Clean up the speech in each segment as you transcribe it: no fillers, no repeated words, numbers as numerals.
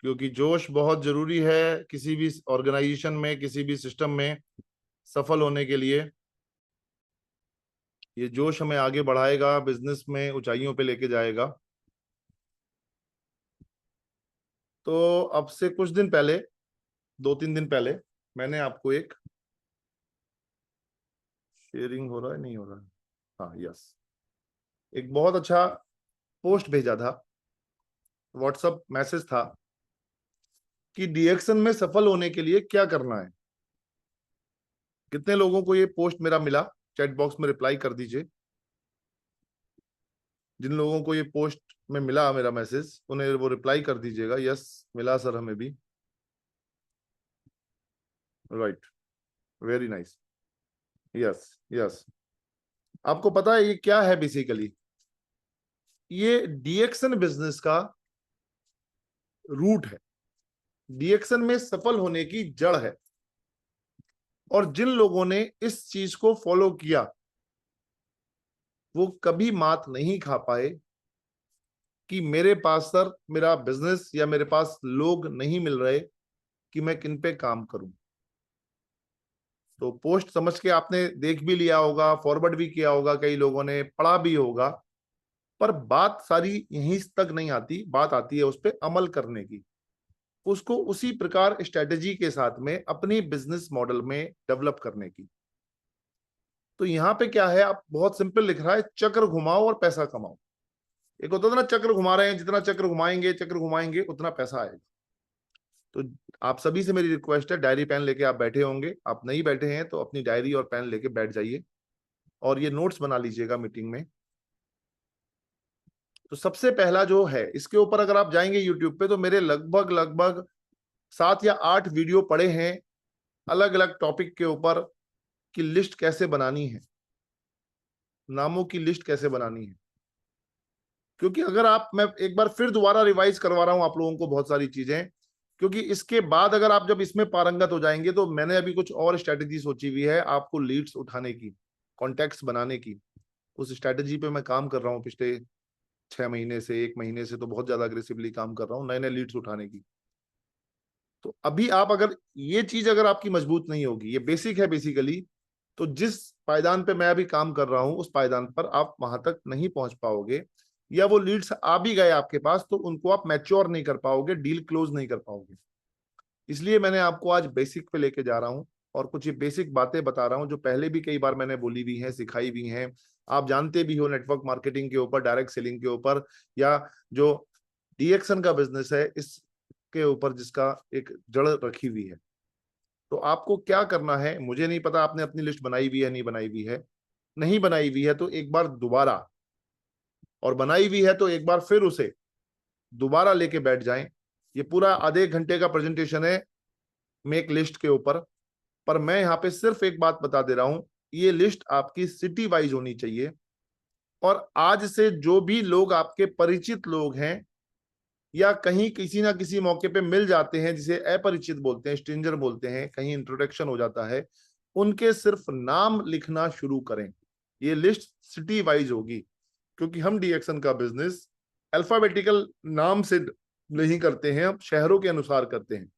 क्योंकि जोश बहुत जरूरी है किसी भी ऑर्गेनाइजेशन में, किसी भी सिस्टम में सफल होने के लिए। ये जोश हमें आगे बढ़ाएगा, बिजनेस में ऊंचाइयों पे लेके जाएगा। तो अब से कुछ दिन पहले, 2-3 दिन पहले, मैंने आपको एक शेयरिंग हो रहा है, नहीं हो रहा है, हाँ यस, एक बहुत अच्छा पोस्ट भेजा था, व्हाट्सएप मैसेज था कि डीएक्शन में सफल होने के लिए क्या करना है। कितने लोगों को ये पोस्ट मेरा मिला? चैट बॉक्स में रिप्लाई कर दीजिए। जिन लोगों को ये पोस्ट में मिला मेरा मैसेज, उन्हें वो रिप्लाई कर दीजिएगा, यस मिला सर हमें भी। Right, very nice, yes yes. आपको पता है ये क्या है? बेसिकली ये डीएक्शन बिजनेस का रूट है, डीएक्शन में सफल होने की जड़ है। और जिन लोगों ने इस चीज को फॉलो किया वो कभी मात नहीं खा पाए कि मेरे पास सर मेरा बिजनेस या मेरे पास लोग नहीं मिल रहे कि मैं किन पे काम करूं। तो पोस्ट समझ के आपने देख भी लिया होगा, फॉरवर्ड भी किया होगा, कई लोगों ने पढ़ा भी होगा, पर बात सारी यहीं तक नहीं आती, बात आती है उस पर अमल करने की, उसको उसी प्रकार स्ट्रेटेजी के साथ में अपनी बिजनेस मॉडल में डेवलप करने की। तो यहाँ पे क्या है, आप बहुत सिंपल लिख रहा है, चक्र घुमाओ और पैसा कमाओ। एक होता था ना, चक्र घुमा रहे हैं, जितना चक्र घुमाएंगे चक्र घुमाएंगे उतना पैसा आएगा। तो आप सभी से मेरी रिक्वेस्ट है, डायरी पेन लेके आप बैठे होंगे, आप नहीं बैठे हैं तो अपनी डायरी और पेन लेके बैठ जाइए और ये नोट्स बना लीजिएगा मीटिंग में। तो सबसे पहला जो है, इसके ऊपर अगर आप जाएंगे यूट्यूब पे तो मेरे लगभग लगभग 7 या 8 वीडियो पड़े हैं अलग अलग टॉपिक के ऊपर कि लिस्ट कैसे बनानी है, नामों की लिस्ट कैसे बनानी है। क्योंकि अगर आप, मैं एक बार फिर दोबारा रिवाइज करवा रहा हूं आप लोगों को बहुत सारी चीजें, क्योंकि इसके बाद अगर आप जब इसमें पारंगत हो जाएंगे तो मैंने अभी कुछ और स्ट्रेटेजी सोची हुई है आपको लीड्स उठाने की, कॉन्टेक्ट्स बनाने की। उस स्ट्रेटेजी पे मैं काम कर रहा हूँ पिछले 6 महीने से, 1 महीने से तो बहुत ज्यादा अग्रेसिवली काम कर रहा हूँ नए नए लीड्स उठाने की। तो अभी आप अगर ये चीज अगर आपकी मजबूत नहीं होगी, ये बेसिक है बेसिकली, तो जिस पायदान पे मैं अभी काम कर रहा हूं उस पायदान पर आप वहां तक नहीं पहुंच पाओगे, या वो लीड्स आ भी गए आपके पास तो उनको आप मैच्योर नहीं कर पाओगे, डील क्लोज नहीं कर पाओगे। इसलिए मैंने आपको आज बेसिक पे लेके जा रहा हूं और कुछ ये बेसिक बातें बता रहा हूं जो पहले भी कई बार मैंने बोली भी हैं, सिखाई भी हैं, आप जानते भी हो, नेटवर्क मार्केटिंग के ऊपर, डायरेक्ट सेलिंग के ऊपर, या जो डीएक्शन का बिजनेस है इसके ऊपर जिसका एक जड़ रखी हुई है। तो आपको क्या करना है मुझे नहीं पता, आपने अपनी लिस्ट बनाई हुई है नहीं बनाई हुई है, नहीं बनाई हुई है तो एक बार दोबारा, और बनाई हुई है तो एक बार फिर उसे दोबारा लेके बैठ जाएं। ये पूरा आधे 1 घंटे का प्रेजेंटेशन है मेक लिस्ट के ऊपर, पर मैं यहाँ पे सिर्फ एक बात बता दे रहा हूं, ये लिस्ट आपकी सिटी वाइज होनी चाहिए। और आज से जो भी लोग आपके परिचित लोग हैं या कहीं किसी ना किसी मौके पे मिल जाते हैं, जिसे अपरिचित बोलते हैं, स्ट्रेंजर बोलते हैं, कहीं इंट्रोडक्शन हो जाता है, उनके सिर्फ नाम लिखना शुरू करें। ये लिस्ट सिटी वाइज होगी, क्योंकि हम डीएक्शन का बिजनेस अल्फाबेटिकल नाम से नहीं करते हैं, हम शहरों के अनुसार करते हैं।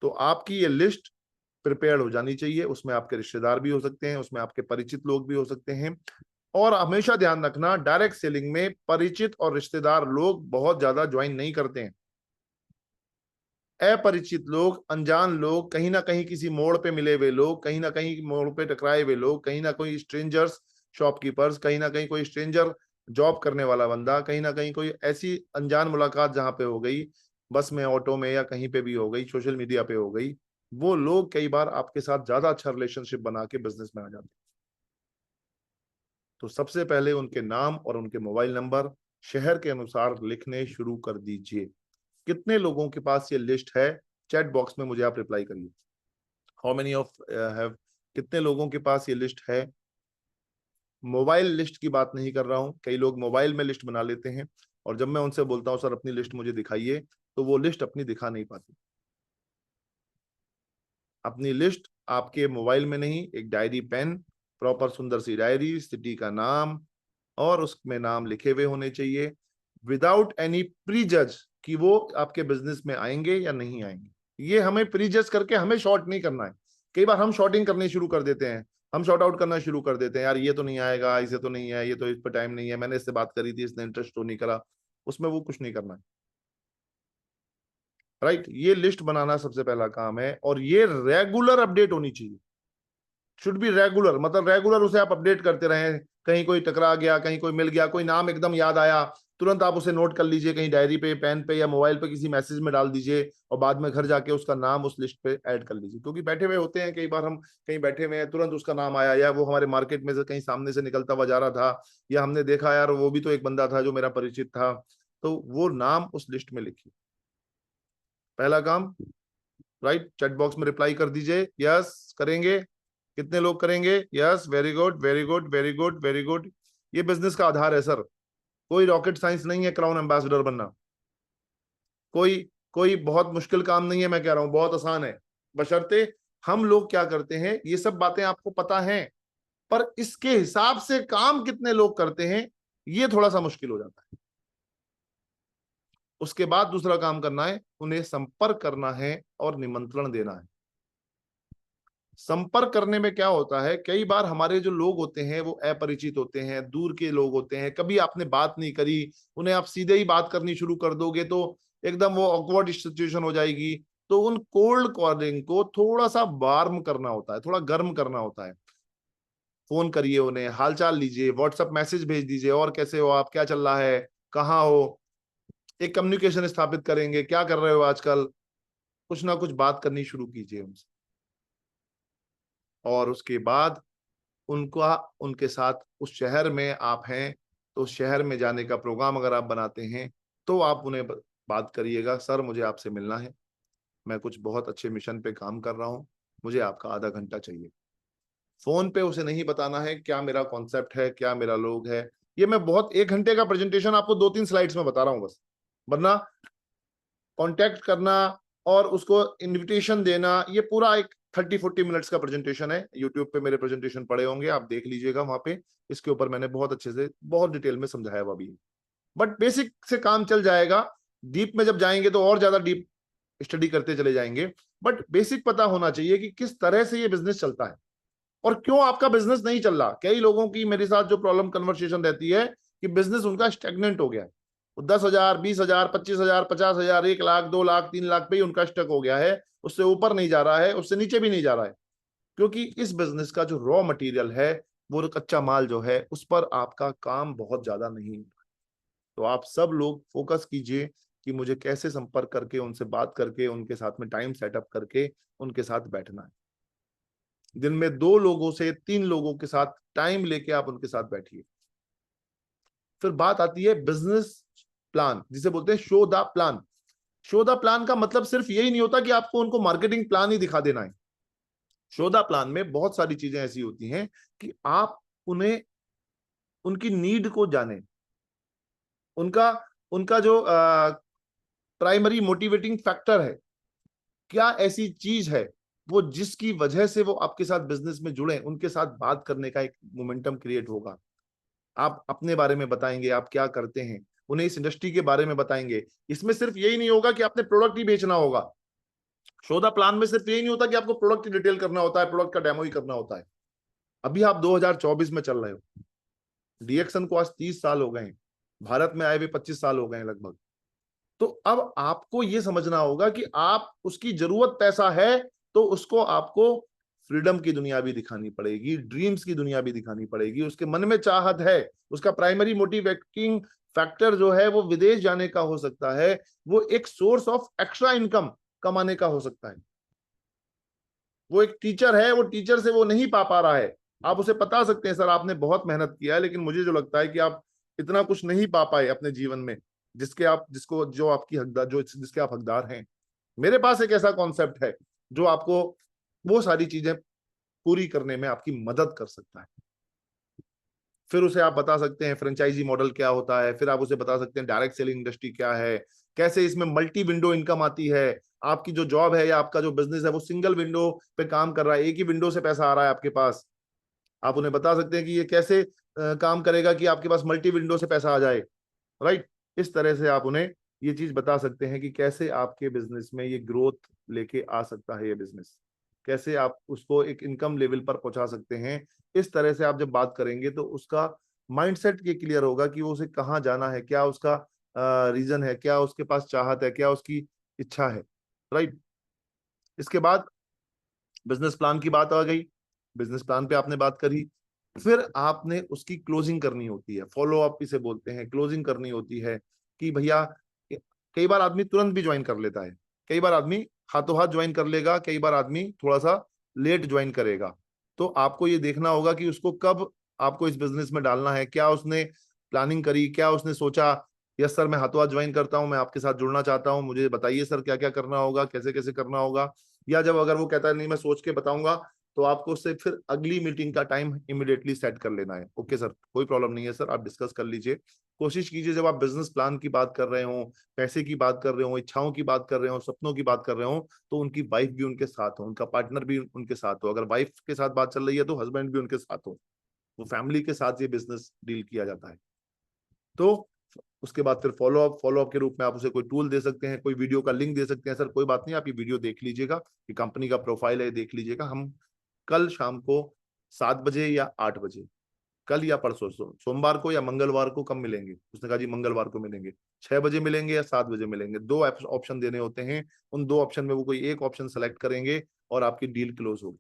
तो आपकी ये लिस्ट प्रिपेयर हो जानी चाहिए, उसमें आपके रिश्तेदार भी हो सकते हैं, उसमें आपके परिचित लोग भी हो सकते हैं। और हमेशा ध्यान रखना, डायरेक्ट सेलिंग में परिचित और रिश्तेदार लोग बहुत ज्यादा ज्वाइन नहीं करते हैं। अपरिचित लोग, अनजान लोग, कहीं ना कहीं किसी मोड़ पे मिले हुए लोग, कहीं ना कहीं मोड़ पे टकराए हुए लोग, कहीं ना कोई स्ट्रेंजर्स, शॉपकीपर्स, कहीं ना कहीं कोई स्ट्रेंजर जॉब करने वाला बंदा, कहीं ना कहीं कोई ऐसी अनजान मुलाकात जहां पे हो गई, बस में, ऑटो में, या कहीं पे भी हो गई, सोशल मीडिया पे हो गई, वो लोग कई बार आपके साथ ज्यादा अच्छा रिलेशनशिप बना के बिजनेस में आ जाते हैं। तो सबसे पहले उनके नाम और उनके मोबाइल नंबर शहर के अनुसार लिखने शुरू कर दीजिए। कितने लोगों के पास ये लिस्ट है? चैट बॉक्स में मुझे आप रिप्लाई करिए, हाउ मेनी ऑफ हैव, कितने लोगों के पास ये लिस्ट है? मोबाइल लिस्ट की बात नहीं कर रहा हूं, कई लोग मोबाइल में लिस्ट बना लेते हैं और जब मैं उनसे बोलता हूं सर अपनी लिस्ट मुझे दिखाइए, तो वो लिस्ट अपनी दिखा नहीं पाती। अपनी लिस्ट आपके मोबाइल में नहीं, एक डायरी पेन, प्रॉपर सुंदर सी डायरी, सिटी का नाम और उसमें नाम लिखे हुए होने चाहिए, विदाउट एनी प्री जज। कि वो आपके बिजनेस में आएंगे या नहीं आएंगे। ये हमें प्रीजस्ट करके हमें शॉर्ट नहीं करना है। कई बार हम शॉर्टिंग करनी शुरू कर देते हैं, हम शॉर्ट आउट करना शुरू कर देते हैं, यार ये तो नहीं आएगा, इसे तो नहीं है, ये तो इस पर टाइम नहीं है, मैंने इससे बात करी थी, इसने इंटरेस्ट तो नहीं करा, उसमें वो कुछ नहीं करना है। राइट, ये लिस्ट बनाना सबसे पहला काम है, और ये रेगुलर अपडेट होनी चाहिए। शुड बी रेगुलर, मतलब रेगुलर उसे आप अपडेट करते रहें। कहीं कोई टकरा गया, कहीं कोई मिल गया, कोई नाम एकदम याद आया, तुरंत आप उसे नोट कर लीजिए, कहीं डायरी पे, पेन पे, या मोबाइल पे किसी मैसेज में डाल दीजिए, और बाद में घर जाके उसका नाम उस लिस्ट पे ऐड कर लीजिए। क्योंकि बैठे हुए होते हैं, कई बार हम कहीं बैठे हुए हैं, तुरंत उसका नाम आया, या वो हमारे मार्केट में से कहीं सामने से निकलता हुआ जा रहा था, या हमने देखा यार वो भी तो एक बंदा था जो मेरा परिचित था, तो वो नाम उस लिस्ट में लिखिए। पहला काम, राइट, चैट बॉक्स में रिप्लाई कर दीजिए, यस करेंगे। कितने लोग करेंगे? Yes, very good, very good, very good, very good. ये बिजनेस का आधार है सर, कोई रॉकेट साइंस नहीं है क्राउन एम्बेसडर बनना। कोई कोई बहुत मुश्किल काम नहीं है, मैं कह रहा हूं बहुत आसान है। बशर्ते हम लोग क्या करते हैं, ये सब बातें आपको पता हैं, पर इसके हिसाब से काम कितने लोग करते हैं, ये थोड़ा सा मुश्किल हो जाता है। उसके बाद दूसरा काम करना है, उन्हें संपर्क करना है और निमंत्रण देना है। संपर्क करने में क्या होता है, कई बार हमारे जो लोग होते हैं वो अपरिचित होते हैं, दूर के लोग होते हैं, कभी आपने बात नहीं करी, उन्हें आप सीधे ही बात करनी शुरू कर दोगे तो एकदम वो ऑकवर्ड सिचुएशन हो जाएगी। तो उन कोल्ड कॉलिंग को थोड़ा सा वार्म करना होता है, थोड़ा गर्म करना होता है। फोन करिए, उन्हें हालचाल लीजिए, व्हाट्सएप मैसेज भेज दीजिए, और कैसे हो आप, क्या चल रहा है, कहाँ हो, एक कम्युनिकेशन स्थापित करेंगे, क्या कर रहे हो आजकल, कुछ ना कुछ बात करनी शुरू कीजिए उनसे। और उसके बाद उनका, उनके साथ उस शहर में आप हैं तो उस शहर में जाने का प्रोग्राम अगर आप बनाते हैं तो आप उन्हें बात करिएगा, सर मुझे आपसे मिलना है, मैं कुछ बहुत अच्छे मिशन पे काम कर रहा हूं, मुझे आपका आधा घंटा चाहिए। फोन पे उसे नहीं बताना है क्या मेरा कॉन्सेप्ट है, क्या मेरा लोग है। ये मैं बहुत 1 घंटे का प्रेजेंटेशन आपको 2-3 स्लाइड्स में बता रहा हूं बस, वरना कांटेक्ट करना और उसको इनविटेशन देना, ये पूरा एक 30-40 मिनट्स का प्रेजेंटेशन है। यूट्यूब पे मेरे प्रेजेंटेशन पड़े होंगे, आप देख लीजिएगा, वहां पे इसके ऊपर मैंने बहुत अच्छे से, बहुत डिटेल में समझाया हुआ भी है। बट बेसिक से काम चल जाएगा, डीप में जब जाएंगे तो और ज्यादा डीप स्टडी करते चले जाएंगे। बट बेसिक पता होना चाहिए कि किस तरह से ये बिजनेस चलता है और क्यों आपका बिजनेस नहीं चल रहा। कई लोगों की मेरे साथ जो प्रॉब्लम कन्वर्सेशन रहती है कि बिजनेस उनका स्टेगनेंट हो गया है, 10,000, 20,000, 25,000, 50,000, 1 लाख, 2 लाख, 3 लाख पे ही उनका स्टक हो गया है, उससे ऊपर नहीं जा रहा है, उससे नीचे भी नहीं जा रहा है। क्योंकि इस बिजनेस का जो रॉ मटेरियल है, वो कच्चा माल जो है, उस पर आपका काम बहुत ज्यादा नहीं। तो आप सब लोग फोकस कीजिए कि मुझे कैसे संपर्क करके, उनसे बात करके, उनके साथ में टाइम सेटअप करके उनके साथ बैठना है। दिन में 2 लोगों से 3 लोगों के साथ टाइम लेके आप उनके साथ बैठिए। फिर बात आती है बिजनेस प्लान, जिसे बोलते हैं show the plan. Show the plan का मतलब सिर्फ यही नहीं होता कि आपको उनको मार्केटिंग प्लान ही दिखा देना है। शो द प्लान में बहुत सारी चीजें ऐसी होती हैं कि आप उन्हें, उनकी नीड को जाने, उनका उनका जो प्राइमरी मोटिवेटिंग फैक्टर है, क्या ऐसी चीज है वो जिसकी वजह से वो आपके साथ बिजनेस में जुड़े, उनके साथ बात करने का एक मोमेंटम क्रिएट होगा। आप अपने बारे में बताएंगे, आप क्या करते हैं, उन्हें इस इंडस्ट्री के बारे में बताएंगे। इसमें सिर्फ यही नहीं होगा कि आपने प्रोडक्ट ही बेचना होगा। शो द प्लान में सिर्फ यही नहीं होता कि आपको प्रोडक्ट की डिटेल करना होता है, प्रोडक्ट का डेमो ही करना होता है। अभी आप 2024 में चल रहे हो, डीएक्सन को आज 30 साल हो गए हैं, भारत में आए हुए 25 साल हो गए हैं लगभग। तो अब आपको यह समझना होगा कि आप, उसकी जरूरत पैसा है तो उसको आपको फ्रीडम की दुनिया भी दिखानी पड़ेगी, ड्रीम्स की दुनिया भी दिखानी पड़ेगी। उसके मन में चाहत है, उसका प्राइमरी मोटिवेटिंग फैक्टर जो है वो विदेश जाने का हो सकता है, वो एक सोर्स ऑफ एक्स्ट्रा इनकम कमाने का हो सकता है। वो एक टीचर है, वो टीचर से वो नहीं पा रहा है, आप उसे बता सकते हैं सर आपने बहुत मेहनत किया है, लेकिन मुझे जो लगता है कि आप इतना कुछ नहीं पा पाए अपने जीवन में जिसके आप, जिसको, जो आपकी हकदार, जो जिसके आप हकदार हैं। मेरे पास एक ऐसा कॉन्सेप्ट है जो आपको वो सारी चीजें पूरी करने में आपकी मदद कर सकता है। फिर उसे आप बता सकते हैं फ्रेंचाइजी मॉडल क्या होता है, फिर आप उसे बता सकते हैं डायरेक्ट सेलिंग इंडस्ट्री क्या है, कैसे इसमें मल्टी विंडो इनकम आती है। आपकी जो जॉब है या आपका जो बिजनेस है वो सिंगल विंडो पे काम कर रहा है, एक ही विंडो से पैसा आ रहा है आपके पास। आप उन्हें बता सकते हैं कि ये कैसे काम करेगा कि आपके पास मल्टी विंडो से पैसा आ जाए। राइट, इस तरह से आप उन्हें ये चीज बता सकते हैं कि कैसे आपके बिजनेस में ये ग्रोथ लेके आ सकता है, ये बिजनेस कैसे आप उसको एक इनकम लेवल पर पहुंचा सकते हैं। इस तरह से आप जब बात करेंगे तो उसका माइंडसेट ये क्लियर होगा कि वो उसे कहाँ जाना है, क्या उसका रीजन है, क्या उसके पास चाहत है, क्या उसकी इच्छा है, राइट। इसके बाद बिजनेस प्लान की बात आ गई, बिजनेस प्लान पे आपने बात करी, फिर आपने उसकी क्लोजिंग करनी होती है, फॉलो अप इसे बोलते हैं, क्लोजिंग करनी होती है कि भैया, कई बार आदमी तुरंत भी ज्वाइन कर लेता है, कई बार आदमी हाथों हाथ ज्वाइन कर लेगा, कई बार आदमी थोड़ा सा लेट ज्वाइन करेगा। तो आपको ये देखना होगा कि उसको कब आपको इस बिजनेस में डालना है, क्या उसने प्लानिंग करी, क्या उसने सोचा, यस सर मैं हाथों हाथ ज्वाइन करता हूँ, मैं आपके साथ जुड़ना चाहता हूँ, मुझे बताइए सर क्या क्या करना होगा, कैसे कैसे करना होगा। या जब अगर वो कहता है नहीं मैं सोच के बताऊंगा, तो आपको उससे फिर अगली मीटिंग का टाइम इमीडिएटली सेट कर लेना है। ओके सर, कोई प्रॉब्लम नहीं है सर, आप डिस्कस कर लीजिए। कोशिश कीजिए जब आप बिजनेस प्लान की बात कर रहे हो, पैसे की बात कर रहे हो, इच्छाओं की बात कर रहे हो, सपनों की बात कर रहे हो, तो उनकी वाइफ भी उनके साथ हो, उनका पार्टनर भी उनके साथ हो। अगर वाइफ के साथ बात चल रही है तो हस्बैंड भी उनके साथ हो। वो फैमिली के साथ ये बिजनेस डील किया जाता है। तो उसके बाद फिर फॉलो अप के रूप में आप उसे कोई टूल दे सकते हैं, कोई वीडियो का लिंक दे सकते हैं, सर कोई बात नहीं आप ये वीडियो देख लीजिएगा, ये कंपनी का प्रोफाइल है देख लीजिएगा, हम कल शाम को 7 बजे या 8 बजे, कल या परसों, सोमवार को या मंगलवार को कब मिलेंगे, उसने कहा जी मंगलवार को मिलेंगे, 6 बजे मिलेंगे या 7 बजे मिलेंगे, दो ऑप्शन देने होते हैं, उन दो ऑप्शन में वो कोई एक ऑप्शन सेलेक्ट करेंगे और आपकी डील क्लोज होगी।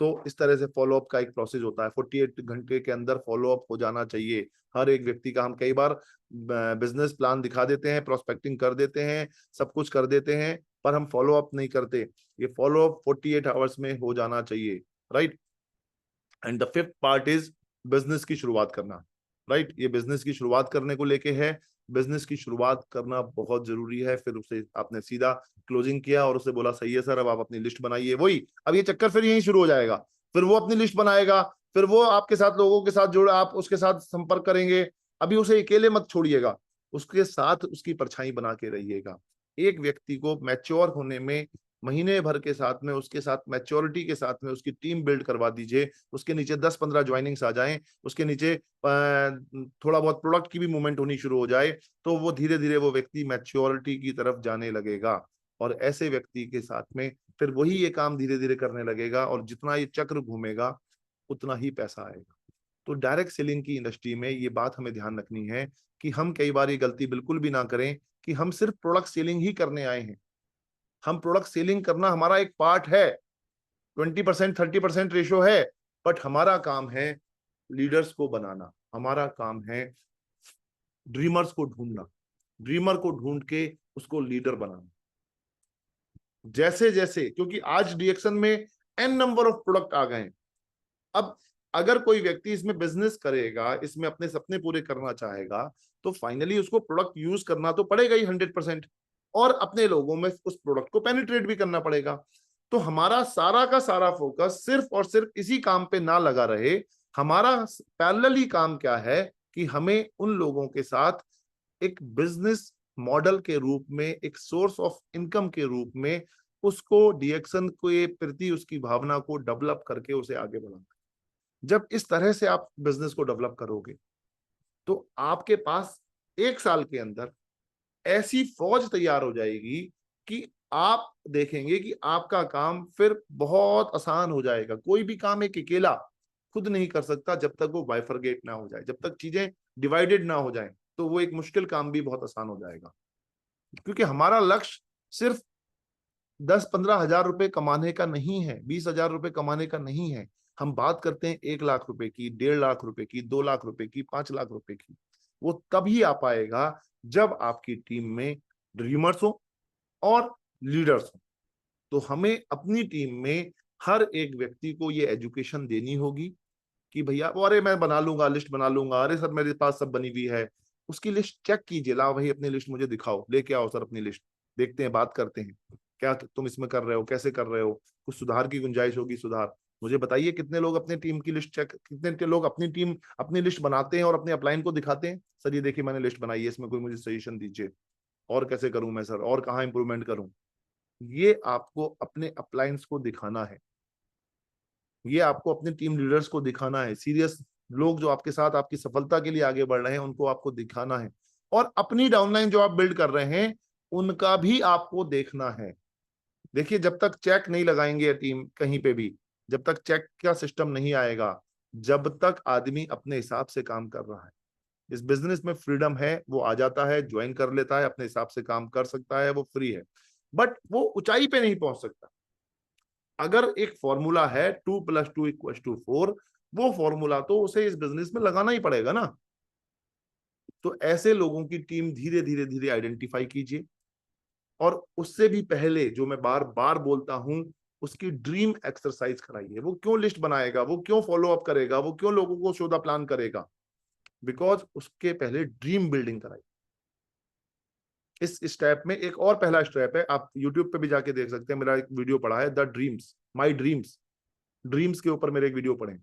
तो इस तरह से फॉलोअप का एक प्रोसेस होता है, 48 घंटे के अंदर फॉलोअप हो जाना चाहिए हर एक व्यक्ति का। हम कई बार बिजनेस प्लान दिखा देते हैं, प्रोस्पेक्टिंग कर देते हैं, सब कुछ कर देते हैं, पर हम फॉलोअप नहीं करते। ये फॉलोअप 48 आवर्स में हो जाना चाहिए, right. And the fifth part is business की शुरुआत करना, राइट। ये बिजनेस की शुरुआत करने को लेके है, बिजनेस की शुरुआत करना बहुत जरूरी है। फिर उसे आपने सीधा क्लोजिंग किया और उसे बोला सही है सर अब आप अपनी लिस्ट बनाइए, वही अब ये चक्कर फिर यहीं शुरू हो जाएगा। फिर वो अपनी लिस्ट बनाएगा, फिर वो आपके साथ लोगों के साथ जुड़, आप उसके साथ संपर्क करेंगे। अभी उसे अकेले मत छोड़िएगा, उसके साथ उसकी परछाई बना के रहिएगा। एक व्यक्ति को मैच्योर होने में महीने भर के साथ में, उसके साथ मैच्योरिटी के साथ में उसकी टीम बिल्ड करवा दीजिए, उसके नीचे 10-15 ज्वाइनिंग्स आ जाएं, उसके नीचे थोड़ा बहुत प्रोडक्ट की भी मूवमेंट होनी शुरू हो जाए, तो वो धीरे धीरे वो व्यक्ति मैच्योरिटी की तरफ जाने लगेगा। और ऐसे व्यक्ति के साथ में फिर वही ये काम धीरे धीरे करने लगेगा, और जितना ये चक्र घूमेगा उतना ही पैसा आएगा। तो डायरेक्ट सेलिंग की इंडस्ट्री में ये बात हमें ध्यान रखनी है कि हम कई बार ये गलती बिल्कुल भी ना करें कि हम सिर्फ प्रोडक्ट सेलिंग ही करने आए हैं। हम प्रोडक्ट सेलिंग करना हमारा एक पार्ट है, 20% 30% रेशो है, बट हमारा काम है लीडर्स को बनाना, हमारा काम है ड्रीमर्स को ढूंढना, ड्रीमर को ढूंढ के उसको लीडर बनाना। जैसे जैसे, क्योंकि आज डीएक्शन में एन नंबर ऑफ प्रोडक्ट आ गए हैं। अब अगर कोई व्यक्ति इसमें बिजनेस करेगा, इसमें अपने सपने पूरे करना चाहेगा, तो फाइनली उसको प्रोडक्ट यूज करना तो पड़ेगा ही 100%, और अपने लोगों में उस प्रोडक्ट को पेनिट्रेट भी करना पड़ेगा। तो हमारा सारा का सारा फोकस सिर्फ और सिर्फ इसी काम पे ना लगा रहे। हमारा पैरेलली काम क्या है कि हमें उन लोगों के साथ एक बिजनेस मॉडल के रूप में, एक सोर्स ऑफ इनकम के रूप में उसको डीएक्शन के प्रति उसकी भावना को डेवलप करके उसे आगे बढ़ाना। जब इस तरह से आप बिजनेस को डेवलप करोगे तो आपके पास 1 साल के अंदर ऐसी फौज तैयार हो जाएगी कि आप देखेंगे कि आपका काम फिर बहुत आसान हो जाएगा। कोई भी काम एक अकेला खुद नहीं कर सकता जब तक वो बाइफरगेट ना हो जाए, जब तक चीजें डिवाइडेड ना हो जाए, तो वो एक मुश्किल काम भी बहुत आसान हो जाएगा। क्योंकि हमारा लक्ष्य सिर्फ 10-15 हज़ार रुपए कमाने का नहीं है, 20 हज़ार रुपए कमाने का नहीं है। हम बात करते हैं 1 लाख रुपए की, 1.5 लाख रुपए की, 2 लाख रुपए की, 5 लाख रुपए की। वो तभी आ पाएगा जब आपकी टीम में ड्रीमर्स हो और लीडर्स हो। तो हमें अपनी टीम में हर एक व्यक्ति को ये एजुकेशन देनी होगी कि भैया वो, अरे मैं बना लूंगा, लिस्ट बना लूंगा, अरे सर मेरे पास सब बनी हुई है। उसकी लिस्ट चेक कीजिए, लाओ भाई अपनी लिस्ट मुझे दिखाओ, लेके आओ सर अपनी लिस्ट, देखते हैं, बात करते हैं, क्या तुम इसमें कर रहे हो, कैसे कर रहे हो, कुछ सुधार की गुंजाइश होगी सुधार। मुझे बताइए कितने लोग अपने टीम की लिस्ट चेक, कितने लोग अपनी टीम अपनी लिस्ट बनाते हैं और अपने अपलाइन को दिखाते हैं, सर ये देखिए मैंने लिस्ट बनाई है, इसमें कोई मुझे सजेशन दीजिए, और कैसे करूं मैं सर, और कहाँ इंप्रूवमेंट करूं। ये आपको अपने अपलाइंस को दिखाना है, ये आपको अपने टीम लीडर्स को दिखाना है, सीरियस लोग जो आपके साथ आपकी सफलता के लिए आगे बढ़ रहे हैं उनको आपको दिखाना है। और अपनी डाउनलाइन जो आप बिल्ड कर रहे हैं उनका भी आपको देखना है। देखिए, जब तक चेक नहीं लगाएंगे टीम कहीं पे भी, जब तक चेक का सिस्टम नहीं आएगा, जब तक आदमी अपने हिसाब से काम कर रहा है, इस बिजनेस में फ्रीडम है, वो आ जाता है, ज्वाइन कर लेता है, अपने हिसाब से काम कर सकता है, वो फ्री है, बट वो ऊंचाई पे नहीं पहुंच सकता। अगर एक फॉर्मूला है 2+2=4, वो फॉर्मूला तो उसे इस बिजनेस में लगाना ही पड़ेगा ना। तो ऐसे लोगों की टीम धीरे धीरे धीरे आइडेंटिफाई कीजिए, और उससे भी पहले जो मैं बार बार बोलता हूं, उसकी ड्रीम एक्सरसाइज कराइए। वो क्यों लिस्ट बनाएगा, वो क्यों फॉलो अप करेगा, वो क्यों लोगों को शो द प्लान करेगा, बिकॉज उसके पहले ड्रीम बिल्डिंग कराइए। इस स्टेप में एक और पहला स्टेप है, आप यूट्यूब पे भी जाके देख सकते हैं, मेरा एक वीडियो पड़ा है, the dreams, my dreams. Dreams के ऊपर मेरे एक वीडियो पढ़े।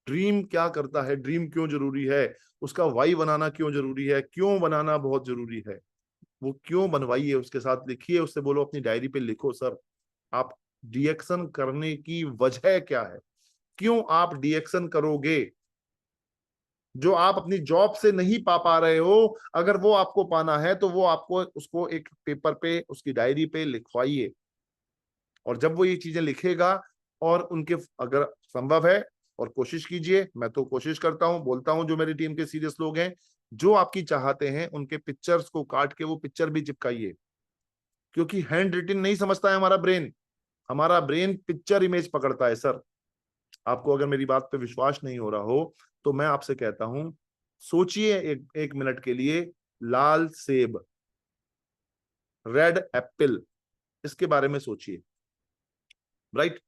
ड्रीम क्या करता है, ड्रीम क्यों जरूरी है, उसका वाई बनाना क्यों जरूरी है, क्यों बनाना बहुत जरूरी है, वो क्यों बनवाइए, उसके साथ लिखिए, उससे बोलो अपनी डायरी पे लिखो, सर आप डीएक्शन करने की वजह क्या है, क्यों आप डीएक्शन करोगे, जो आप अपनी जॉब से नहीं पा रहे हो, अगर वो आपको पाना है तो वो आपको उसको एक पेपर पे, उसकी डायरी पे लिखवाइए। और जब वो ये चीजें लिखेगा, और उनके अगर संभव है, और कोशिश कीजिए, मैं तो कोशिश करता हूं, बोलता हूं, जो मेरी टीम के सीरियस लोग हैं, जो आपकी चाहते हैं, उनके पिक्चर्स को काट के वो पिक्चर भी चिपकाइए, क्योंकि हैंड रिटन नहीं समझता है हमारा ब्रेन, हमारा ब्रेन पिक्चर इमेज पकड़ता है सर। आपको अगर मेरी बात पे विश्वास नहीं हो रहा हो, तो मैं आपसे कहता हूं, सोचिए एक मिनट के लिए, लाल सेब, रेड एप्पल, इसके बारे में सोचिए, राइट।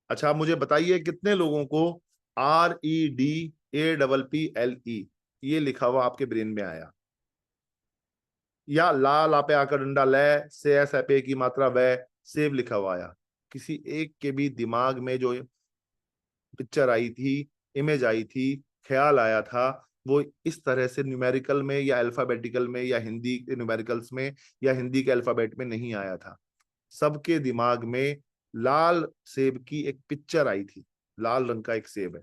अच्छा, आप मुझे बताइए कितने लोगों को REDAPPLE ये लिखा हुआ आपके ब्रेन में आया, या लाल आपे आकर डंडा ले, से एस एपे की मात्रा वह, सेब लिखा हुआ आया। किसी एक के भी दिमाग में जो पिक्चर आई थी, इमेज आई थी, ख्याल आया था, वो इस तरह से न्यूमेरिकल में या अल्फाबेटिकल में या हिंदी के न्यूमेरिकल्स में या हिंदी के अल्फाबेट में नहीं आया था। सबके दिमाग में लाल सेब की एक पिक्चर आई थी, लाल रंग का एक सेब है।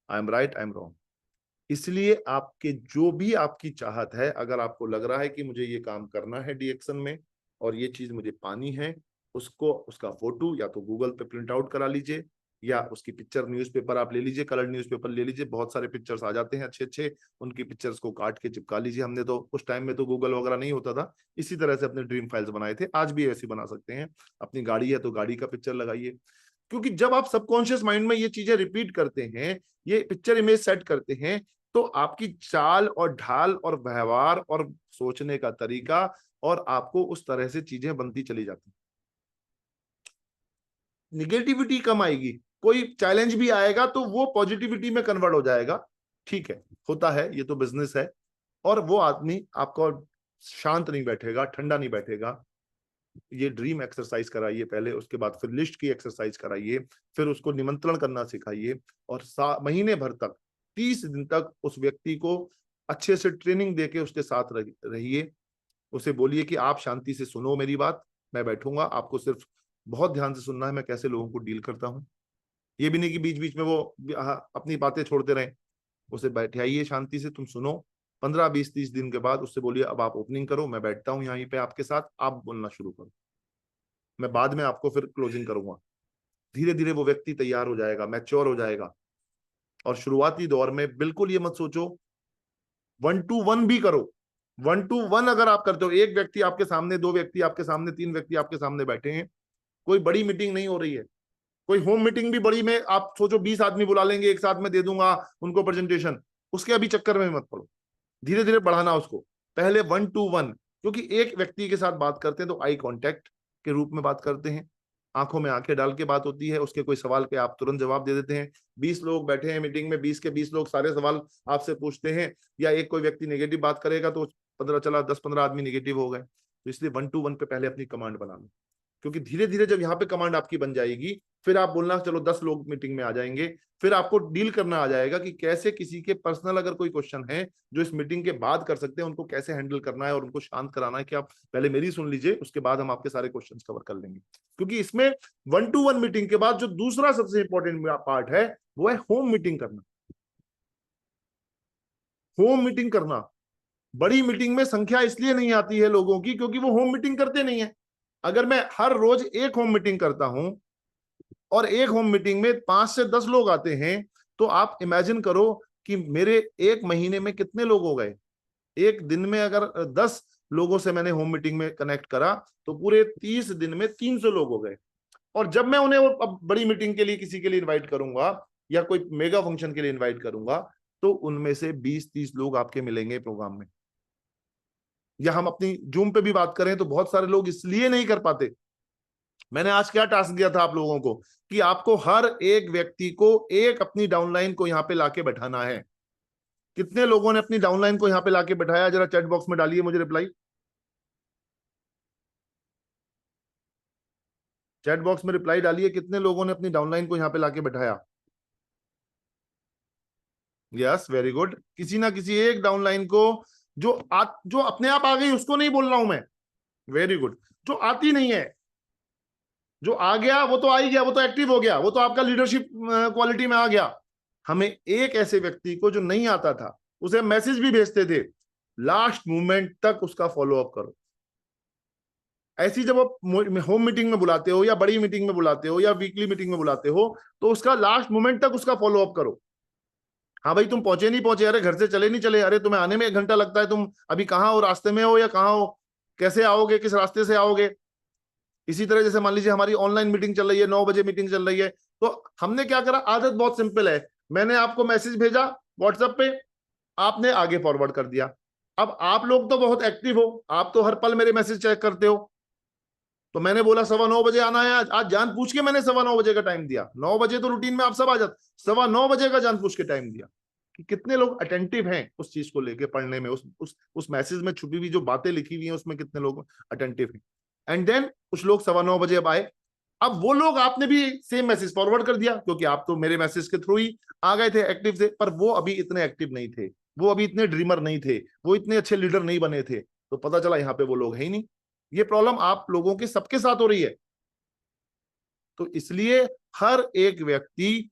I am right, I am wrong? इसलिए आपके जो भी आपकी चाहत है, अगर आपको लग रहा है कि मुझे ये काम करना है डीएक्शन में, और ये चीज मुझे पानी है, उसको, उसका फोटो या तो गूगल पे प्रिंट आउट करा लीजिए, या उसकी पिक्चर न्यूज़पेपर आप ले लीजिए, कलर न्यूज़पेपर ले लीजिए, बहुत सारे पिक्चर्स आ जाते हैं अच्छे अच्छे, उनकी पिक्चर्स को काट के चिपका लीजिए। हमने तो उस टाइम में तो गूगल वगैरह नहीं होता था, इसी तरह से अपने ड्रीम फाइल्स बनाए थे, आज भी ऐसे बना सकते हैं। अपनी गाड़ी है तो गाड़ी का पिक्चर लगाइए, क्योंकि जब आप सबकॉन्शियस माइंड में ये चीजें रिपीट करते हैं, ये पिक्चर इमेज सेट करते हैं, तो आपकी चाल और ढाल और व्यवहार और सोचने का तरीका, और आपको उस तरह से चीजें बनती चली जाती। निगेटिविटी कम आएगी, कोई चैलेंज भी आएगा तो वो पॉजिटिविटी में कन्वर्ट हो जाएगा। ठीक है, होता है, ये तो बिजनेस है। और वो आदमी आपको शांत नहीं बैठेगा, ठंडा नहीं बैठेगा। ये ड्रीम एक्सरसाइज कराइए पहले, उसके बाद फिर लिस्ट की एक्सरसाइज कराइए, फिर उसको निमंत्रण करना सिखाइए, और महीने भर तक, 30 दिन तक उस व्यक्ति को अच्छे से ट्रेनिंग देके उसके साथ रहिए। उसे बोलिए कि आप शांति से सुनो मेरी बात, मैं बैठूंगा, आपको सिर्फ बहुत ध्यान से सुनना है, मैं कैसे लोगों को डील करता हूँ। ये भी नहीं कि बीच बीच में वो अपनी बातें छोड़ते रहें, उसे बैठाइए शांति से, तुम सुनो। 15 20 30 दिन के बाद उससे बोलिए अब आप ओपनिंग करो, मैं बैठता हूँ यहीं पे आपके साथ, आप बोलना शुरू करो, मैं बाद में आपको फिर क्लोजिंग करूंगा। धीरे धीरे वो व्यक्ति तैयार हो जाएगा, मैच्योर हो जाएगा। और शुरुआती दौर में बिल्कुल ये मत सोचो 1-to-1 भी करो। 1-to-1 अगर आप करते हो, एक व्यक्ति आपके सामने, दो व्यक्ति आपके सामने, तीन व्यक्ति आपके सामने बैठे हैं, कोई बड़ी मीटिंग नहीं हो रही है, कोई होम मीटिंग भी बड़ी में आप सोचो 20 आदमी बुला लेंगे एक साथ में, दे दूंगा उनको प्रेजेंटेशन, उसके अभी चक्कर में मत पड़ो, धीरे धीरे बढ़ाना उसको। पहले 1-to-1, क्योंकि एक व्यक्ति के साथ बात करते हैं तो आई कांटेक्ट के रूप में बात करते हैं, आंखों में आंखें डाल के बात होती है, उसके कोई सवाल के आप तुरंत जवाब दे देते हैं। 20 लोग बैठे हैं मीटिंग में, 20 के 20 लोग सारे सवाल आपसे पूछते हैं, या एक कोई व्यक्ति नेगेटिव बात करेगा तो 10-15 आदमी नेगेटिव हो गए। तो इसलिए 1-to-1 पे पहले अपनी कमांड बना लो, क्योंकि धीरे धीरे जब यहाँ पे कमांड आपकी बन जाएगी, फिर आप बोलना चलो 10 लोग मीटिंग में आ जाएंगे, फिर आपको डील करना आ जाएगा कि कैसे किसी के पर्सनल अगर कोई क्वेश्चन है जो इस मीटिंग के बाद कर सकते हैं, उनको कैसे हैंडल करना है और उनको शांत कराना है, कि आप पहले मेरी सुन लीजिए, उसके बाद हम आपके सारे क्वेश्चंस कवर कर लेंगे। क्योंकि इसमें 1-to-1 मीटिंग के बाद जो दूसरा सबसे इंपॉर्टेंट पार्ट है, वो है होम मीटिंग करना। होम मीटिंग करना, बड़ी मीटिंग में संख्या इसलिए नहीं आती है लोगों की क्योंकि वो होम मीटिंग करते नहीं है। अगर मैं हर रोज एक होम मीटिंग करता हूं और एक होम मीटिंग में 5 से 10 लोग आते हैं, तो आप इमेजिन करो कि मेरे एक महीने में कितने लोग हो गए। एक दिन में अगर 10 लोगों से मैंने होम मीटिंग में कनेक्ट करा तो पूरे 30 दिन में 300 लोग हो गए। और जब मैं उन्हें अब बड़ी मीटिंग के लिए किसी के लिए इन्वाइट करूंगा या कोई मेगा फंक्शन के लिए इन्वाइट करूंगा, तो उनमें से 20-30 लोग आपके मिलेंगे प्रोग्राम में। या हम अपनी जूम पे भी बात करें तो बहुत सारे लोग इसलिए नहीं कर पाते। मैंने आज क्या टास्क दिया था आप लोगों को कि आपको हर एक व्यक्ति को एक अपनी डाउनलाइन को यहां पे लाके बैठाना है। कितने लोगों ने अपनी डाउनलाइन को यहां पे लाके बैठाया, जरा चैट बॉक्स में डालिए मुझे रिप्लाई। चैट बॉक्स में रिप्लाई डालिए, कितने लोगों ने अपनी डाउनलाइन को यहां पे लाके बैठाया। Yes, very good. किसी ना किसी एक डाउनलाइन को जो अपने आप आ गई उसको नहीं बोल रहा हूं मैं, वेरी गुड। जो आती नहीं है, जो आ गया वो तो आ ही गया, वो तो एक्टिव हो गया, वो तो आपका लीडरशिप क्वालिटी में आ गया। हमें एक ऐसे व्यक्ति को जो नहीं आता था उसे मैसेज भी भेजते थे, लास्ट मोमेंट तक उसका फॉलो अप करो। ऐसी जब आप होम मीटिंग में बुलाते हो या बड़ी मीटिंग में बुलाते हो या वीकली मीटिंग में बुलाते हो, तो उसका लास्ट मोमेंट तक उसका फॉलो अप करो। हाँ भाई, तुम पहुंचे नहीं पहुंचे, अरे घर से चले नहीं चले, अरे तुम्हें आने में 1 घंटा लगता है, तुम अभी कहाँ हो, रास्ते में हो या कहाँ हो, कैसे आओगे, किस रास्ते से आओगे। इसी तरह जैसे मान लीजिए हमारी ऑनलाइन मीटिंग चल रही है, 9 बजे मीटिंग चल रही है, तो हमने क्या करा, आदत बहुत सिंपल है। मैंने आपको मैसेज भेजा व्हाट्सएप पे, आपने आगे फॉरवर्ड कर दिया। अब आप लोग तो बहुत एक्टिव हो, आप तो हर पल मेरे मैसेज चेक करते हो, तो मैंने बोला 9:15 आना है आज। आज जान पूछ के मैंने 9:15 का टाइम दिया। 9 बजे तो रूटीन में आप सब आ जाते, 9:15 का जान पूछ के टाइम दिया कि कितने लोग अटेंटिव हैं उस चीज को लेके पढ़ने में, उस मैसेज में छुपी हुई जो बातें लिखी हुई हैं उसमें कितने लोग अटेंटिव हैं। एंड देन कुछ लोग 9:15 अब आए। अब वो लोग, आपने भी सेम मैसेज फॉरवर्ड कर दिया क्योंकि आप तो मेरे मैसेज के थ्रू ही आ गए थे एक्टिव थे, पर वो अभी इतने एक्टिव नहीं थे, वो अभी इतने ड्रीमर नहीं थे, वो इतने अच्छे लीडर नहीं बने थे, तो पता चला यहाँ पे वो लोग है ही नहीं। ये प्रॉब्लम आप लोगों के सबके साथ हो रही है। तो इसलिए हर एक व्यक्ति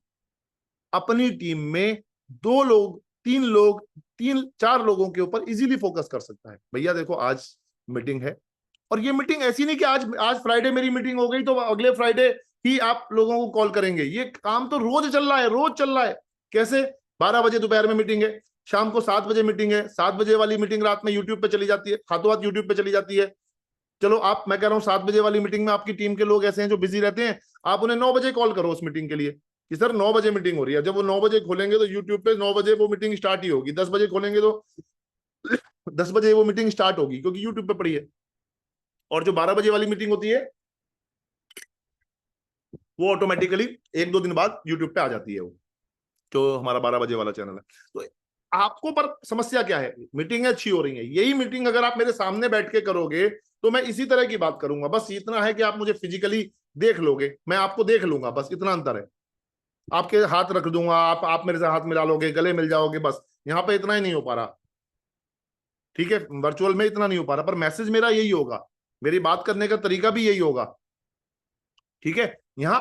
अपनी टीम में 2 लोग, 3 लोग, 3-4 लोगों के ऊपर इजीली फोकस कर सकता है। भैया देखो आज मीटिंग है, और ये मीटिंग ऐसी नहीं कि आज आज फ्राइडे मेरी मीटिंग हो गई तो अगले फ्राइडे ही आप लोगों को कॉल करेंगे। ये काम तो रोज चल रहा है, रोज चल रहा है। कैसे? 12 बजे दोपहर में मीटिंग है, शाम को 7 बजे मीटिंग है, 7 बजे वाली मीटिंग रात में यूट्यूब पे चली जाती है, हाथों हाथ यूट्यूब पे चली जाती है। चलो आप, मैं कह रहा हूँ 7 बजे वाली मीटिंग में आपकी टीम के लोग ऐसे हैं जो बिजी रहते हैं, आप उन्हें 9 बजे कॉल करो उस मीटिंग के लिए कि सर 9 बजे मीटिंग हो रही है। जब वो 9 बजे खोलेंगे तो यूट्यूब पे 9 बजे वो मीटिंग स्टार्ट ही होगी। 10 बजे खोलेंगे तो 10 बजे वो मीटिंग स्टार्ट होगी क्योंकि यूट्यूब पे पड़ी है। और जो 12 बजे वाली मीटिंग होती है वो ऑटोमेटिकली 1-2 दिन बाद यूट्यूब पे आ जाती है, वो जो हमारा 12 बजे वाला चैनल है। तो आपको पर समस्या क्या है? मीटिंग अच्छी हो रही है, यही मीटिंग अगर आप मेरे सामने बैठ के करोगे तो मैं इसी तरह की बात करूंगा। बस इतना है कि आप मुझे फिजिकली देख लोगे, मैं आपको देख लूंगा, बस इतना अंतर है। आपके हाथ रख दूंगा, आप मेरे से हाथ मिला लोगे, गले मिल जाओगे, बस यहाँ पे इतना ही नहीं हो पा रहा। ठीक है, वर्चुअल में इतना नहीं हो पा रहा, पर मैसेज मेरा यही होगा, मेरी बात करने का तरीका भी यही होगा। ठीक है, यहाँ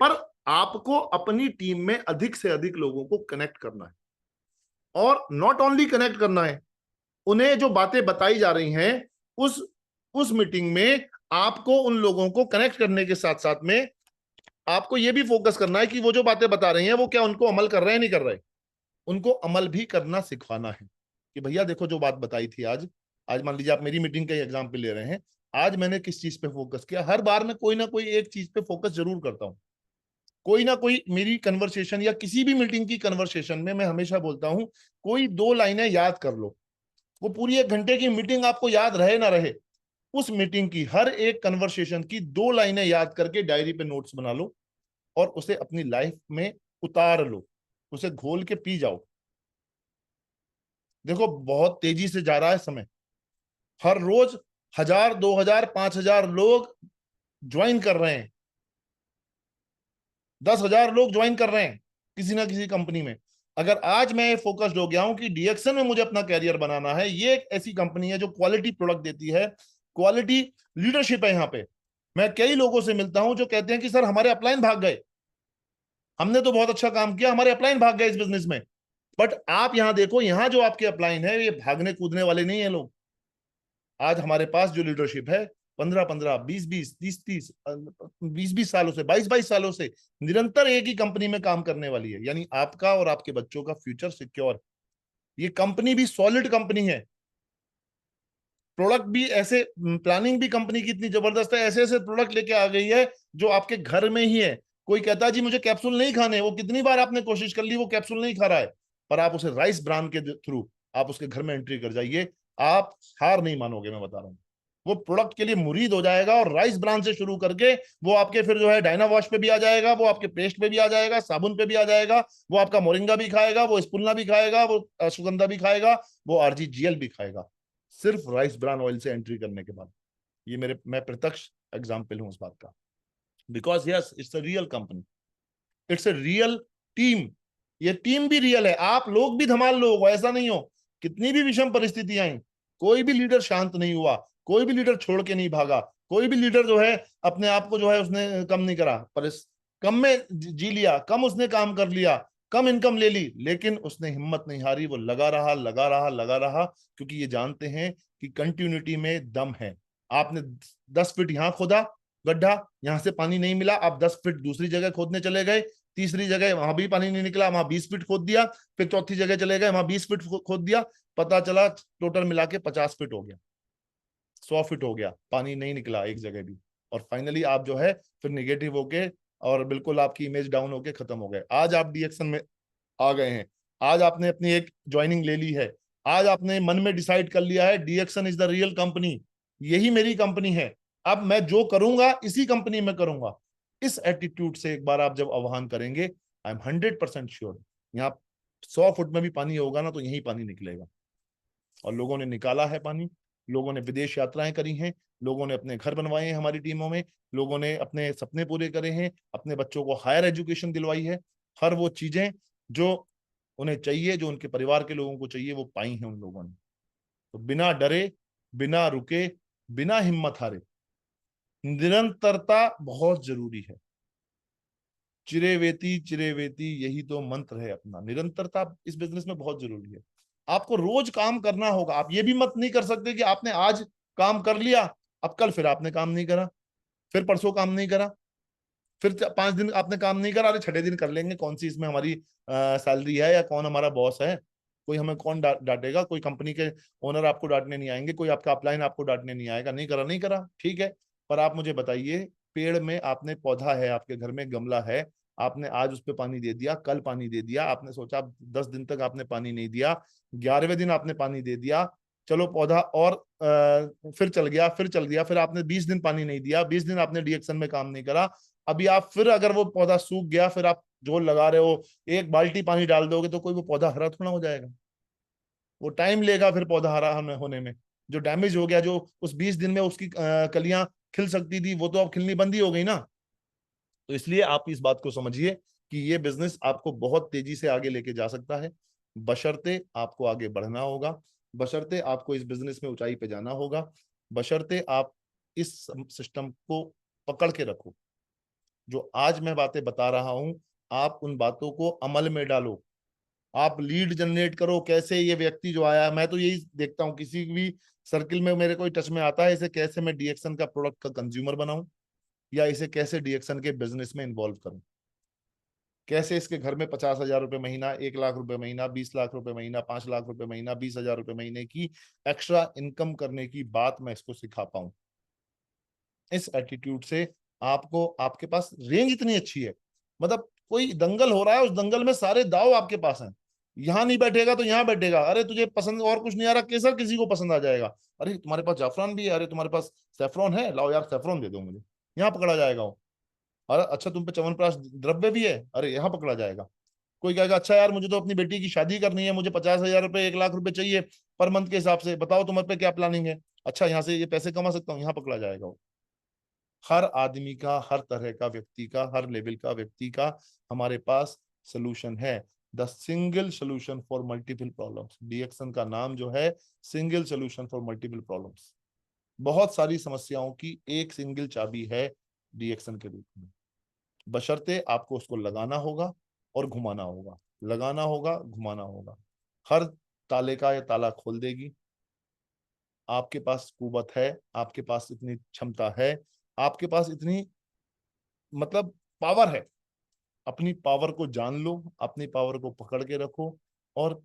पर आपको अपनी टीम में अधिक से अधिक लोगों को कनेक्ट करना है, और नॉट ओनली कनेक्ट करना है, उन्हें जो बातें बताई जा रही हैं उस मीटिंग में आपको उन लोगों को कनेक्ट करने के साथ साथ में आपको यह भी फोकस करना है कि वो जो बातें बता रही हैं वो क्या उनको अमल कर रहे हैं, नहीं कर रहे। उनको अमल भी करना सिखाना है कि भैया देखो जो बात बताई थी आज, आज मान लीजिए आप मेरी मीटिंग का एग्जाम्पल ले रहे हैं, आज मैंने किस चीज पे फोकस किया। हर बार मैं कोई ना कोई एक चीज पे फोकस जरूर करता हूं। कोई ना कोई मेरी कन्वर्सेशन या किसी भी मीटिंग की कन्वर्सेशन में मैं हमेशा बोलता हूं कोई 2 लाइनें याद कर लो। वो पूरी 1 घंटे की मीटिंग आपको याद रहे ना रहे, उस मीटिंग की हर एक कन्वर्सेशन की 2 लाइनें याद करके डायरी पे नोट्स बना लो और उसे अपनी लाइफ में उतार लो, उसे घोल के पी जाओ। देखो बहुत तेजी से जा रहा है समय, हर रोज 1000, 2000, 5000 लोग ज्वाइन कर रहे हैं, 10,000 लोग ज्वाइन कर रहे हैं किसी ना किसी कंपनी में। अगर आज मैं फोकस्ड हो गया हूं कि डीएक्सन में मुझे अपना कैरियर बनाना है, ये एक ऐसी कंपनी है जो क्वालिटी प्रोडक्ट देती है, क्वालिटी लीडरशिप है। यहाँ पे मैं कई लोगों से मिलता हूं जो कहते हैं कि सर हमारे अपलाइन भाग गए, हमने तो बहुत अच्छा काम किया, हमारे अपलाइन भाग गए इस बिजनेस में, बट आप यहां देखो, यहां जो आपके अपलाइन है ये भागने कूदने वाले नहीं है लोग। आज हमारे पास जो लीडरशिप है 15-15, 20-20, 30-30, 20-20 सालों से, 22-22 सालों से निरंतर एक ही कंपनी में काम करने वाली है, यानी आपका और आपके बच्चों का फ्यूचर सिक्योर। ये कंपनी भी सॉलिड कंपनी है, प्रोडक्ट भी ऐसे, प्लानिंग भी कंपनी की इतनी जबरदस्त है, ऐसे ऐसे प्रोडक्ट लेके आ गई है जो आपके घर में ही है। कोई कहता है जी मुझे कैप्सूल नहीं खाने, वो कितनी बार आपने कोशिश कर ली, वो कैप्सूल नहीं खा रहा है, पर आप उसे राइस ब्रांड के थ्रू आप उसके घर में एंट्री कर जाइए, आप हार नहीं मानोगे, मैं बता रहा हूँ। वो प्रोडक्ट के लिए मुरीद हो जाएगा, और राइस ब्रांड से शुरू करके वो आपके फिर जो है डायना वॉश पे भी आ जाएगा, वो आपके पेस्ट पे भी आ जाएगा, साबुन पे भी आ जाएगा, वो आपका मोरिंगा भी खाएगा, वो स्पुलना भी खाएगा, वो सुगंधा भी खाएगा, वो RGGL भी खाएगा, सिर्फ राइस ब्रान ऑयल से एंट्री करने के बाद। ये मैं प्रत्यक्ष एग्जाम्पल हूं इस बात का। Because yes, it's a real company, it's a real team. ये टीम भी रियल है, आप लोग भी धमाल लोग हो, ऐसा नहीं हो। कितनी भी विषम परिस्थितियां आई, कोई भी लीडर शांत नहीं हुआ, कोई भी लीडर छोड़ के नहीं भागा, कोई भी लीडर जो है अपने आप को जो है उसने कम नहीं करा, पर इस कम में जी लिया, कम उसने काम कर लिया, कम इनकम ले ली, लेकिन उसने हिम्मत नहीं हारी, वो लगा रहा लगा रहा लगा रहा, क्योंकि ये जानते हैं कि कंटिन्यूटी में दम है। आपने 10 फीट यहां खोदा गड्ढा, यहां से पानी नहीं मिला, आप 10 फीट दूसरी जगह खोदने चले गए, तीसरी जगह वहां भी पानी नहीं निकला, वहां 20 फीट खोद दिया, फिर चौथी जगह चले गए, वहां 20 फीट खोद दिया, पता चला टोटल मिला के 50 फीट हो गया, 100 फीट हो गया, पानी नहीं निकला एक जगह भी। और फाइनली आप जो है फिर निगेटिव होके, और बिल्कुल आपकी इमेज डाउन होके खत्म हो गए। आज आप डीएक्शन में आ गए हैं, आज आपने अपनी एक ज्वाइनिंग ले ली है, आज आपने मन में डिसाइड कर लिया है डीएक्शन इज द रियल कंपनी, यही मेरी कंपनी है, अब मैं जो करूंगा इसी कंपनी में करूंगा। इस एटीट्यूड से एक बार आप जब आह्वान करेंगे, आई एम 100% श्योर, यहाँ 100 फुट में भी पानी होगा ना तो यही पानी निकलेगा। और लोगों ने निकाला है पानी, लोगों ने विदेश यात्राएं करी हैं, लोगों ने अपने घर बनवाए हैं हमारी टीमों में, लोगों ने अपने सपने पूरे करे हैं, अपने बच्चों को हायर एजुकेशन दिलवाई है, हर वो चीजें जो उन्हें चाहिए, जो उनके परिवार के लोगों को चाहिए, वो पाई हैं उन लोगों ने। तो बिना डरे, बिना रुके, बिना हिम्मत हारे, निरंतरता बहुत जरूरी है। चिरेवेती चिरेवेती, यही तो मंत्र है अपना। निरंतरता इस बिजनेस में बहुत जरूरी है। आपको रोज काम करना होगा। आप ये भी मत नहीं कर सकते कि आपने आज काम कर लिया, अब कल फिर आपने काम नहीं करा, फिर परसों काम नहीं करा, फिर 5 दिन आपने काम नहीं करा, अरे छठे दिन कर लेंगे, कौन सी इसमें हमारी सैलरी है, या कौन हमारा बॉस है, कोई हमें कौन डांटेगा, कोई कंपनी के ओनर आपको डांटने नहीं आएंगे, कोई आपका अपलाइन आपको डांटने नहीं आएगा। नहीं करा नहीं करा, ठीक है। पर आप मुझे बताइए, पेड़ में आपने पौधा है, आपके घर में गमला है, आपने आज उस पर पानी दे दिया, कल पानी दे दिया, आपने सोचा 10 दिन तक आपने पानी नहीं दिया, 11वें दिन आपने पानी दे दिया, चलो पौधा और फिर चल गया, फिर चल गया, फिर आपने 20 दिन पानी नहीं दिया, 20 दिन आपने डीएक्शन में काम नहीं करा, अभी आप फिर अगर वो पौधा सूख गया, फिर आप जोर लगा रहे हो, 1 बाल्टी पानी डाल दोगे तो कोई वो पौधा हरा थोड़ा हो जाएगा। वो टाइम लेगा फिर पौधा हरा होने में। जो डैमेज हो गया, जो उस 20 दिन में उसकी कलियां खिल सकती थी, वो तो अब खिलनी बंद ही हो गई ना। तो इसलिए आप इस बात को समझिए कि ये बिजनेस आपको बहुत तेजी से आगे लेके जा सकता है, बशर्ते आपको आगे बढ़ना होगा, बशर्ते आपको इस बिजनेस में ऊंचाई पे जाना होगा, बशर्ते आप इस सिस्टम को पकड़ के रखो। जो आज मैं बातें बता रहा हूं, आप उन बातों को अमल में डालो। आप लीड जनरेट करो, कैसे ये व्यक्ति जो आया, मैं तो यही देखता हूँ किसी भी सर्किल में मेरे कोई टच में आता है, इसे कैसे मैं डीएक्शन का प्रोडक्ट का कंज्यूमर बनाऊं, या इसे कैसे डीएक्शन के बिजनेस में इन्वॉल्व करूं, कैसे इसके घर में 50,000 रुपए महीना, 1 लाख रुपए महीना, 20 लाख रुपए महीना, 5 लाख रुपए महीना, 20,000 रुपए महीने की एक्स्ट्रा इनकम करने की बात मैं इसको सिखा पाऊं। इस एटीट्यूड से आपको, आपके पास रेंज इतनी अच्छी है, मतलब कोई दंगल हो रहा है, उस दंगल में सारे दाव आपके पास हैं। यहाँ नहीं बैठेगा तो यहाँ बैठेगा, अरे तुझे पसंद और कुछ नहीं आ रहा, केसर किसी को पसंद आ जाएगा, अरे तुम्हारे पास जाफरान भी है, अरे तुम्हारे पास सेफ्रॉन है, लाओ यार सेफ्रॉन दे दो मुझे, यहाँ पकड़ा जाएगा वो। अरे अच्छा तुम पे च्यवनप्राश द्रव्य भी है, अरे यहाँ पकड़ा जाएगा। कोई कहेगा अच्छा यार मुझे तो अपनी बेटी की शादी करनी है, मुझे 50,000 रुपए, 1 लाख रुपए चाहिए पर मंथ के हिसाब से, बताओ तुम्हारे पे क्या प्लानिंग है, अच्छा यहाँ से ये पैसे कमा सकता हूँ, यहाँ पकड़ा जाएगा वो। हर आदमी का, हर तरह का व्यक्ति का, हर लेवल का व्यक्ति का हमारे पास सोल्यूशन है। The single solution for multiple problems, डीएक्शन का नाम जो है, single solution for multiple problems. बहुत सारी समस्याओं की एक सिंगल चाबी है डीएक्शन के रूप में, बशर्ते आपको उसको लगाना होगा और घुमाना होगा। लगाना होगा, घुमाना होगा। हर ताले का ये ताला खोल देगी। आपके पास कुवत है, आपके पास इतनी क्षमता है, आपके पास इतनी मतलब पावर है। अपनी पावर को जान लो, अपनी पावर को पकड़ के रखो और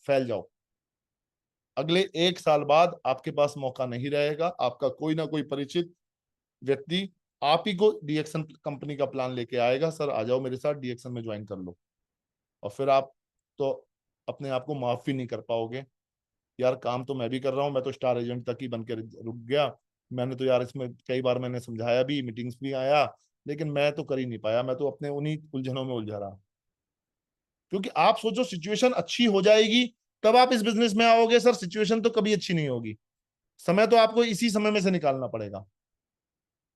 फैल जाओ। अगले 1 साल बाद आपके पास मौका नहीं रहेगा, आपका कोई ना कोई परिचित व्यक्ति आप ही को डीएक्शन कंपनी का प्लान लेके आएगा, सर आ जाओ मेरे साथ डीएक्शन में ज्वाइन कर लो। और फिर आप तो अपने आप को माफ भी नहीं कर पाओगे, यार काम तो मैं भी कर रहा हूँ, मैं तो स्टार एजेंट तक ही बन के रुक गया। मैंने तो यार इसमें कई बार मैंने समझाया भी, मीटिंग्स भी आया, लेकिन मैं तो कर ही नहीं पाया, मैं तो अपने उन्हीं उलझनों में उलझा रहा। क्योंकि आप सोचो सिचुएशन अच्छी हो जाएगी तब आप इस बिजनेस में आओगे, सर सिचुएशन तो कभी अच्छी नहीं होगी। समय तो आपको इसी समय में से निकालना पड़ेगा,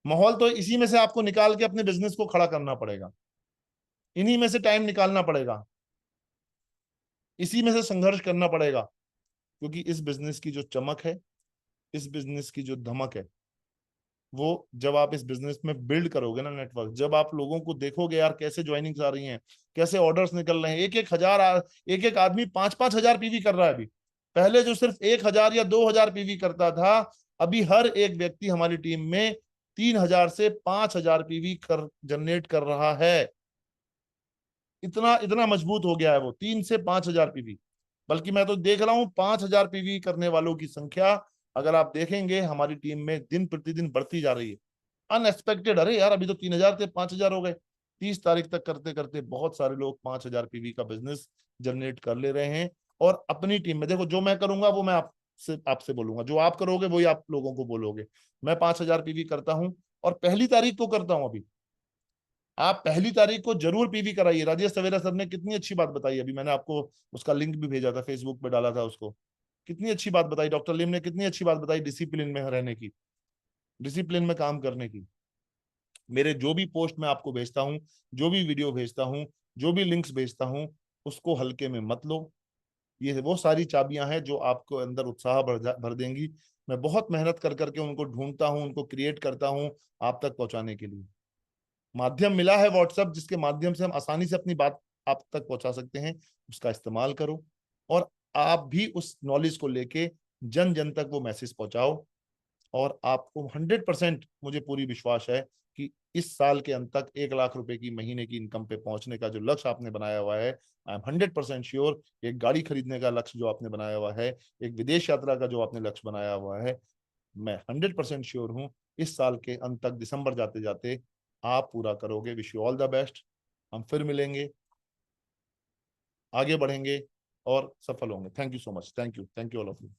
माहौल तो इसी में से आपको निकाल के अपने बिजनेस को खड़ा करना पड़ेगा, इन्हीं में से टाइम निकालना पड़ेगा, इसी में से संघर्ष करना पड़ेगा। क्योंकि इस बिजनेस की जो चमक है, इस बिजनेस की जो धमक है, वो जब आप इस बिजनेस में बिल्ड करोगे ना नेटवर्क, जब आप लोगों को देखोगे यार कैसे ज्वाइनिंग्स आ रही हैं, कैसे ऑर्डर्स निकल रहे हैं, एक एक आदमी 5-5 हजार पीवी कर रहा है अभी। पहले जो सिर्फ 1 हजार या 2 हजार पीवी करता था, अभी हर एक व्यक्ति हमारी टीम में 3 हजार से 5 हजार पीवी कर जनरेट कर रहा है। इतना इतना मजबूत हो गया है वो, 3 से 5 हजार पीवी। बल्कि मैं तो देख रहा हूं 5 हजार पीवी करने वालों की संख्या, अगर आप देखेंगे हमारी टीम में दिन प्रतिदिन बढ़ती जा रही है। अनएक्सपेक्टेड, अरे यार अभी तो 3 हजार थे 5 हजार हो गए। 30 तारीख तक करते करते बहुत सारे लोग 5 हजार पीवी का बिजनेस जनरेट कर ले रहे हैं। और अपनी टीम में देखो, जो मैं करूंगा वो मैं आपसे आपसे बोलूंगा, जो आप करोगे वही आप लोगों को बोलोगे। मैं 5 हजार पीवी करता हूं और 1 तारीख को करता हूं अभी। आप 1 तारीख को जरूर पीवी कराइए। राजेश सवेरा सर ने कितनी अच्छी बात बताई, अभी मैंने आपको उसका लिंक भी भेजा था, फेसबुक पे डाला था उसको। कितनी अच्छी बात बताई डॉक्टर लिम ने, कितनी अच्छी बात बताई डिसिप्लिन में रहने की, डिसिप्लिन में काम करने की। मेरे जो भी पोस्ट मैं आपको भेजता हूँ, जो भी वीडियो भेजता हूँ, जो भी लिंक्स भेजता हूँ, उसको हल्के में मत लो। ये वो सारी चाबियां हैं जो आपको अंदर उत्साह भर देंगी। मैं बहुत मेहनत कर करके उनको ढूंढता हूँ, उनको क्रिएट करता हूँ आप तक पहुंचाने के लिए। माध्यम मिला है व्हाट्सएप, जिसके माध्यम से हम आसानी से अपनी बात आप तक पहुंचा सकते हैं, उसका इस्तेमाल करो। और आप भी उस नॉलेज को लेके जन जन तक वो मैसेज पहुंचाओ। और आपको 100% मुझे पूरी विश्वास है कि इस साल के अंत तक 1 लाख रुपए की महीने की इनकम पे पहुंचने का जो लक्ष्य आपने बनाया हुआ है, आई एम 100% श्योर। एक गाड़ी खरीदने का लक्ष्य जो आपने बनाया हुआ है, एक विदेश यात्रा का जो आपने लक्ष्य बनाया हुआ है, मैं 100% श्योर हूं इस साल के अंत तक, दिसंबर जाते जाते आप पूरा करोगे। Wish you all the best. हम फिर मिलेंगे, आगे बढ़ेंगे और सफल होंगे। Thank you so much, thank you all of you.